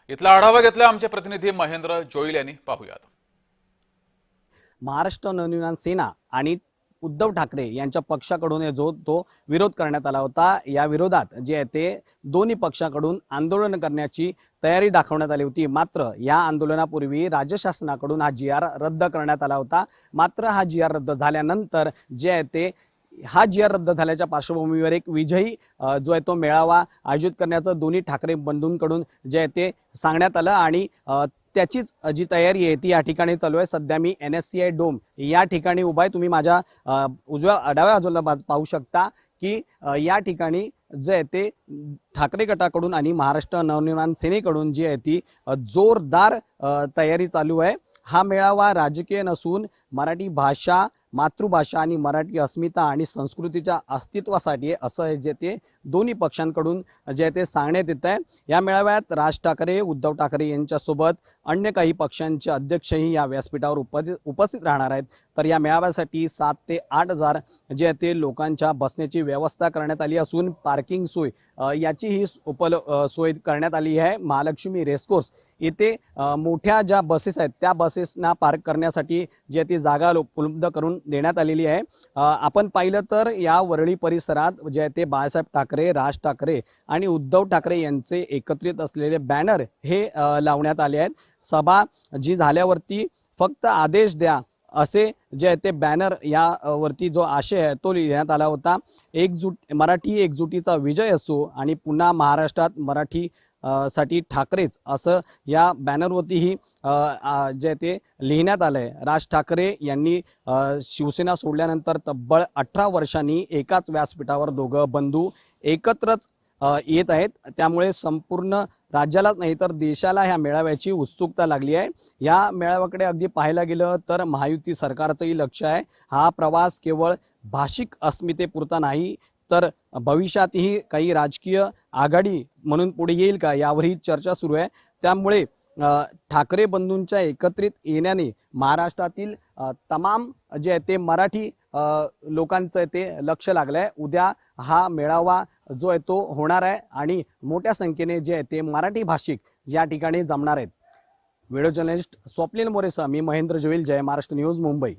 इथला आढावा घेतला आमचे प्रतिनिधी महेंद्र जोईल यांनी। पाहूयात। महाराष्ट्र नवनिर्माण सेना आणि उद्धव ठाकरे यांच्या पक्षाकडून जो तो विरोध करण्यात आला होता। या विरोधात जे आहे ते दोन्ही पक्षाकडून आंदोलन करण्याची तयारी दाखवण्यात आली होती। मात्र या आंदोलनापूर्वी राज्य शासनाकडून हा जी आर रद्द करण्यात आला होता। मात्र हा जी आर रद्द झाल्यानंतर जे आहे ते हा जी आर रद्द झाल्याच्या पार्श्वभूमीवर एक विजयी जो आहे तो मेळावा आयोजित करण्याचं दोन्ही ठाकरे बंधूंकडून जे आहे ते सांगण्यात आलं आणि त्याचीच जी तयारी आहे ती या ठिकाणी चालू आहे। सध्या मी NSCI डोम या ठिकाणी उभा आहे। तुम्ही माझ्या उजव्या डाव्या बाजूला पाहू शकता की या ठिकाणी जे आहे ते ठाकरे गटाकडून आणि महाराष्ट्र नवनिर्माण सेनेकडून जी आहे ती जोरदार तयारी चालू आहे। हा मेळावा राजकीय नसून मराठी भाषा, मातृभाषा आणि मराठी अस्मिता आणि संस्कृतीच्या अस्तित्वासाठी असं जे ते दोन्ही पक्षांकडून जे ते सांगण्यात येत आहे। या मेळाव्यात राज ठाकरे, उद्धव ठाकरे यांच्यासोबत अन्य काही पक्षांचे अध्यक्षही या व्यासपीठावर उपस्थित राहणार आहेत। तर या मेळाव्यासाठी 7 ते 8 हजार जे ते लोकांच्या बसण्याची व्यवस्था करण्यात आली असून पार्किंग सोय याचीही सोय करण्यात आली आहे। महालक्ष्मी रेसकोर्स येथे मोठ्या ज्या बसेस आहेत त्या बसेसना पार्क करण्यासाठी जे ती जागा उपलब्ध करून देण्यात आलेली आहे। आपण पाहिलं तर या वरळी परिसरात जे ते बाळासाहेब ठाकरे, राज ठाकरे आणि उद्धव ठाकरे यांचे एकत्रित असलेले बॅनर हे लावण्यात आले आहेत। सभा जी झाल्यावरती फक्त आदेश द्या असे जे ते बॅनर या वरती जो आशय आहे तो लिहिण्यात आला होता। मराठी एकजुटीचा विजय असो आणि पुन्हा महाराष्ट्रात मराठी साठी ठाकरेच असं या बॅनरवरतीही जे ते लिहिण्यात आलंय। राज ठाकरे यांनी शिवसेना सोडल्यानंतर तब्बल 18 वर्षांनी एकाच व्यासपीठावर दोघं बंधू एकत्रच येत आहेत। त्यामुळे संपूर्ण राज्यालाच नाही तर देशाला ह्या मेळाव्याची उत्सुकता लागली आहे। या मेळाव्याकडे अगदी पाहायला गेलं तर महायुती सरकारचंही लक्ष आहे। हा प्रवास केवळ भाषिक अस्मितेपुरता नाही तर भविष्यातही काही राजकीय आघाडी म्हणून पुढे येईल का यावरही चर्चा सुरू आहे। त्यामुळे ठाकरे बंधूंच्या एकत्रित येण्याने महाराष्ट्रातील तमाम जे ते मराठी लोकांचं ते लक्ष लागलंय। उद्या हा मेळावा जो आहे तो होणार आहे आणि मोठ्या संख्येने जे ते मराठी भाषिक या ठिकाणी जमणार आहेत। व्हिडिओ जर्नलिस्ट स्वप्नील मोरेसह मी महेंद्र जोईल, जय महाराष्ट्र न्यूज, मुंबई।